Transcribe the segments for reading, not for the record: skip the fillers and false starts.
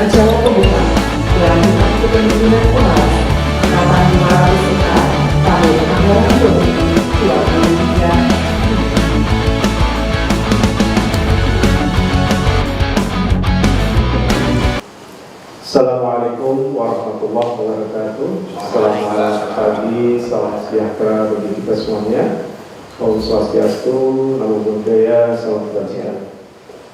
Acara pembukaan pelatihan kepemimpinan pengawas angkatan 204 tahun anggaran 2023. Assalamualaikum warahmatullahi wabarakatuh. Selamat pagi, salam sejahtera bagi kita semuanya. Om Swastiastu, Namo Buddhaya, salam kebajikan.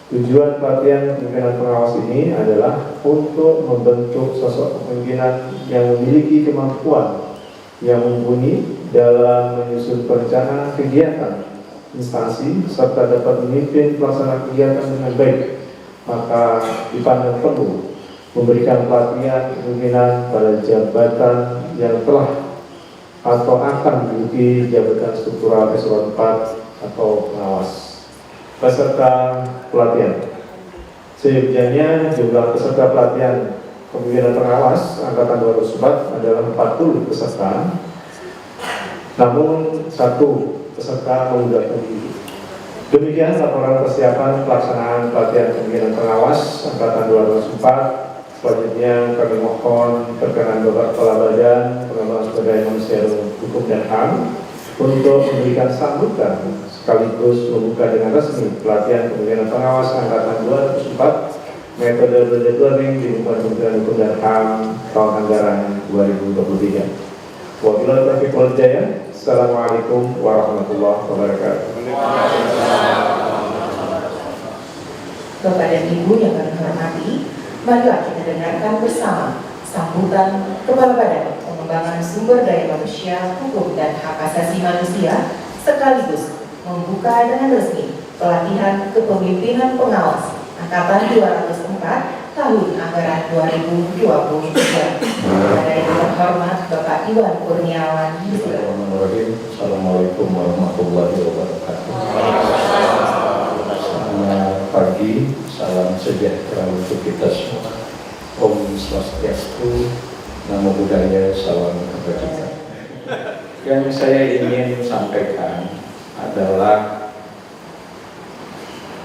Tujuan pelatihan kepemimpinan pengawas ini adalah untuk membentuk sosok kepemimpinan yang memiliki kemampuan yang mumpuni dalam menyusun perencanaan kegiatan instansi serta dapat memimpin pelaksanaan kegiatan dengan baik. Maka dipandang perlu memberikan pelatihan kepemimpinan pada jabatan yang telah atau akan menduduki jabatan struktural eselon 4 atau pengawas. Peserta pelatihan sejumlahnya jumlah peserta pelatihan kepemimpinan pengawas angkatan 2004 adalah 40 peserta, namun satu peserta mengundurkan diri. Demikian laporan persiapan pelaksanaan pelatihan kepemimpinan pengawas angkatan 2004. Selanjutnya kami mohon perkenan Bapak Kepala Badan Pengembangan Sumber Daya Manusia Hukum dan HAM untuk memberikan sambutan sekaligus membuka dengan resmi pelatihan kepemimpinan pengawas angkatan 2004 metode blended learning di lingkungan Kementerian Hukum dan HAM tahun anggaran 2023. Wabillahi taufiq wal hidayah. Assalamualaikum warahmatullahi wabarakatuh. Bapak dan Ibu yang kami hormati, marilah kita dengarkan bersama sambutan Kepala Badan Pengembangan Sumber Daya Manusia, Hukum dan Hak Asasi Manusia sekaligus membuka dengan resmi pelatihan kepemimpinan pengawas angkatan 204 tahun anggaran 2023. Kepada yang terhormat Bapak Iwan Kurniawan. Assalamualaikum warahmatullahi wabarakatuh. Selamat pagi, salam sejahtera untuk kita semua. Om Swastiastu, Namo Buddhaya, salam kebajikan. Yang saya ingin sampaikan adalah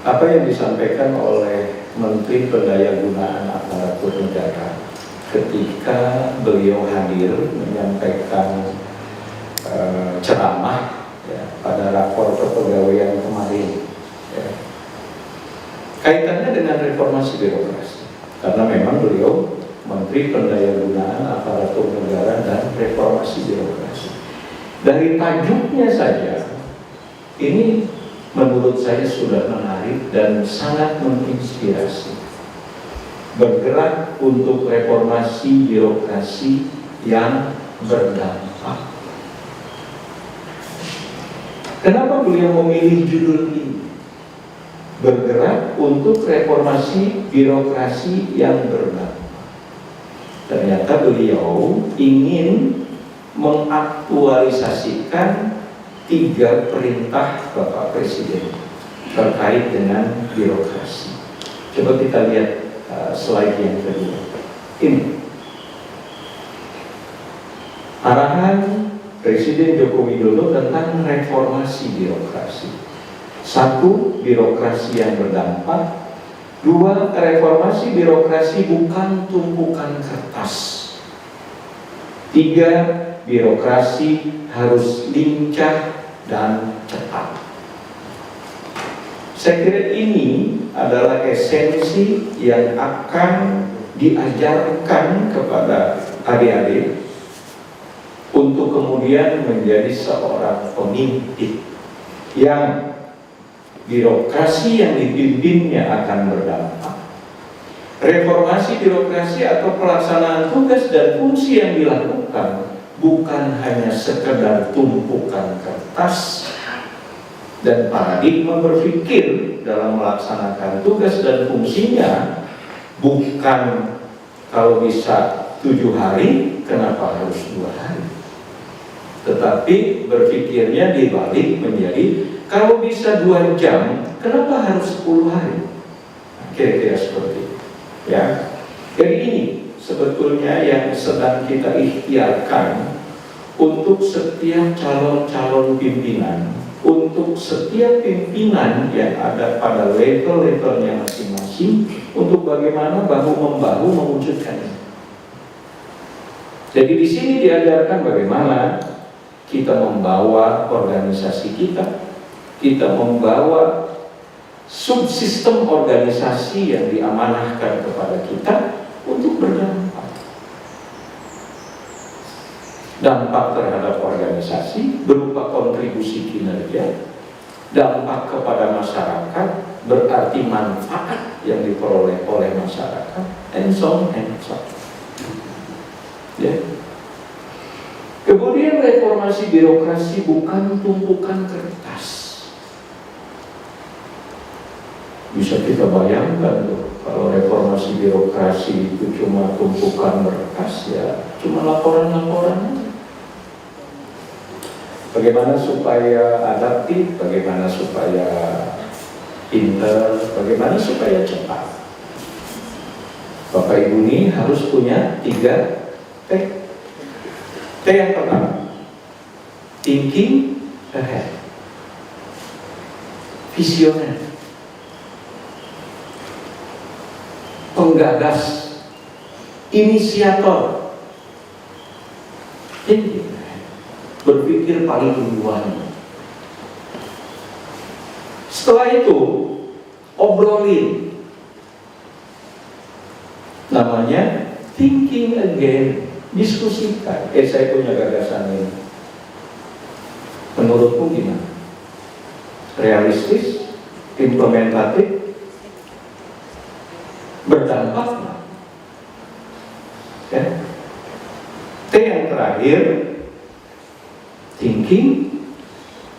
apa yang disampaikan oleh Menteri Pendayagunaan Aparatur Negara ketika beliau hadir menyampaikan ceramah pada rapor kepegawaian kemarin. Kaitannya dengan reformasi birokrasi, karena memang beliau Menteri Pendayagunaan Aparatur Negara dan Reformasi Birokrasi. Dari tajuknya saja, ini menurut saya sudah menarik dan sangat menginspirasi. Bergerak untuk reformasi birokrasi yang berdampak. Kenapa beliau memilih judul ini? Bergerak untuk reformasi birokrasi yang berdampak. Ternyata beliau ingin mengaktualisasikan 3 perintah Bapak Presiden terkait dengan birokrasi. Coba kita lihat slide yang kedua. Ini arahan Presiden Joko Widodo tentang reformasi birokrasi. 1. Birokrasi yang berdampak. 2. Reformasi birokrasi bukan tumpukan kertas. 3. Birokrasi harus lincah dan cepat. Saya kira ini adalah esensi yang akan diajarkan kepada adik-adik untuk kemudian menjadi seorang pemimpin yang birokrasi yang dipimpinnya akan berdampak. Reformasi birokrasi atau pelaksanaan tugas dan fungsi yang dilakukan bukan hanya sekedar tumpukan kertas, dan paradigma berpikir dalam melaksanakan tugas dan fungsinya bukan kalau bisa 7 hari, kenapa harus 2 hari? Tetapi berpikirnya dibalik menjadi kalau bisa 2 jam, kenapa harus 10 hari? Kira-kira seperti itu. Ya. Jadi ini sebetulnya yang sedang kita ikhtiarkan untuk setiap calon-calon pimpinan untuk setiap pimpinan yang ada pada level-levelnya masing-masing untuk bagaimana bahu-membahu mewujudkannya. Jadi di sini diajarkan bagaimana kita membawa organisasi kita membawa subsistem organisasi yang diamanahkan kepada kita untuk berdampak. Dampak terhadap organisasi berupa kontribusi kinerja, dampak kepada masyarakat berarti manfaat yang diperoleh oleh masyarakat, and so on and so on. Ya. Kemudian reformasi birokrasi bukan tumpukan kertas. Bisa kita bayangkan tuh, kalau reformasi birokrasi itu cuma tumpukan berkas, ya cuma laporan-laporan. Bagaimana supaya adaptif, bagaimana supaya pinter, bagaimana supaya cepat. Bapak Ibu ini harus punya 3 T. T yang pertama, thinking ahead, visioner, penggagas, inisiator, thinking, berpikir paling duluan. Setelah itu obrolin, namanya thinking again, diskusikan. Saya punya gagasan ini, menurutmu gimana? Realistis, implementatif, berdampak nggak? Ya. T yang terakhir, thinking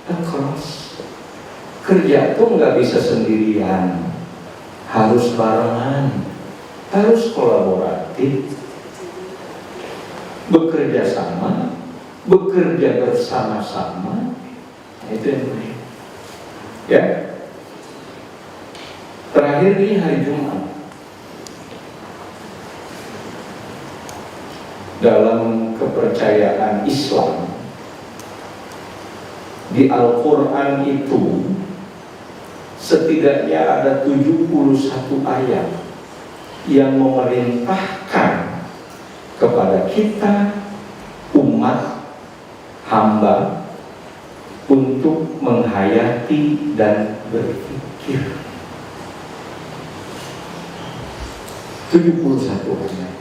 across. Kerja tuh nggak bisa sendirian, harus barengan, harus kolaboratif, bekerja sama, bekerja bersama-sama. Itu yang penting. Ya. Terakhir ini hari Jumat. Dalam kepercayaan Islam, di Al-Quran itu setidaknya ada 71 ayat yang memerintahkan kepada kita umat hamba untuk menghayati dan berpikir. 71 ayat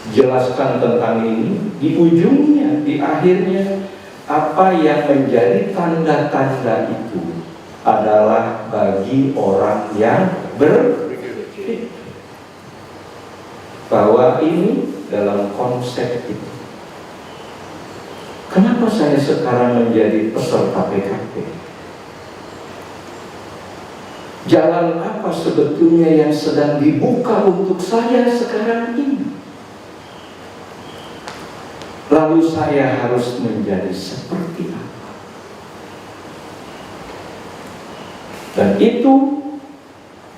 jelaskan tentang ini. Di ujungnya, di akhirnya, apa yang menjadi tanda-tanda itu adalah bagi orang yang berpikir, bahwa ini dalam konsep itu. Kenapa saya sekarang menjadi peserta PKP? Jalan apa sebetulnya yang sedang dibuka untuk saya sekarang ini? Lalu saya harus menjadi seperti apa? Dan itu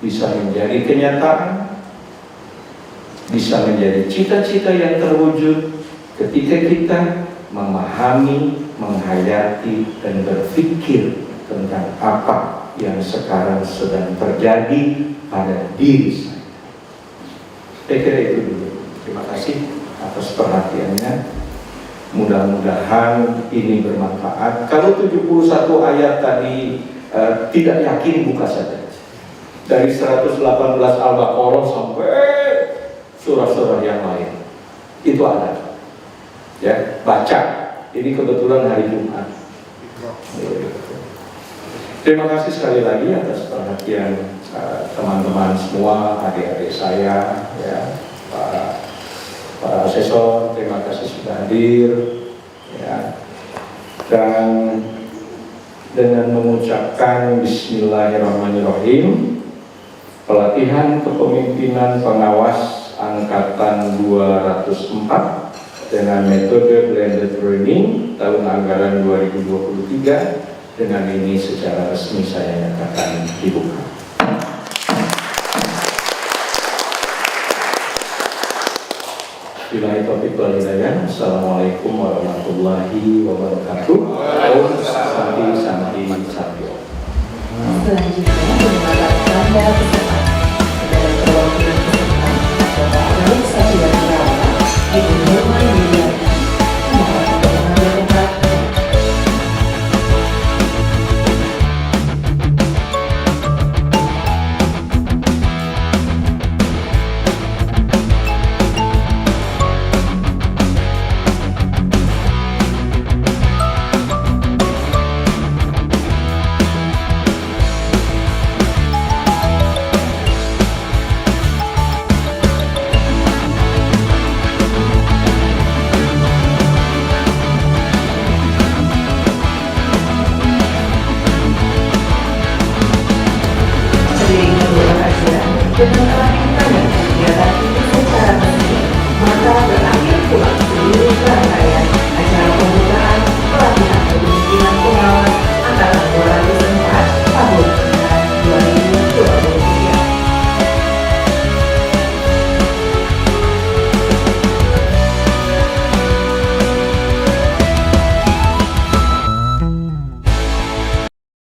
bisa menjadi kenyataan, bisa menjadi cita-cita yang terwujud ketika kita memahami, menghayati, dan berpikir tentang apa yang sekarang sedang terjadi pada diri saya. Saya kira itu dulu. Terima kasih atas perhatiannya. Mudah-mudahan ini bermanfaat. Kalau 71 ayat tadi tidak yakin, buka saja. Dari 118 Al-Baqarah sampai surah-surah yang lain. Itu ada. Ya, baca. Ini kebetulan hari Jumat. Terima kasih sekali lagi atas perhatian teman-teman semua, adik-adik saya, ya, para asesor, terima kasih sudah hadir, ya. Dan dengan mengucapkan Bismillahirrahmanirrahim, pelatihan kepemimpinan pengawas angkatan 204 dengan metode blended learning tahun anggaran 2023 dengan ini secara resmi saya nyatakan dibuka. Wilayah Wabillahi taufiq wal hidayah. Assalamualaikum warahmatullahi wabarakatuh. Om Santi Santi Santi. Selanjutnya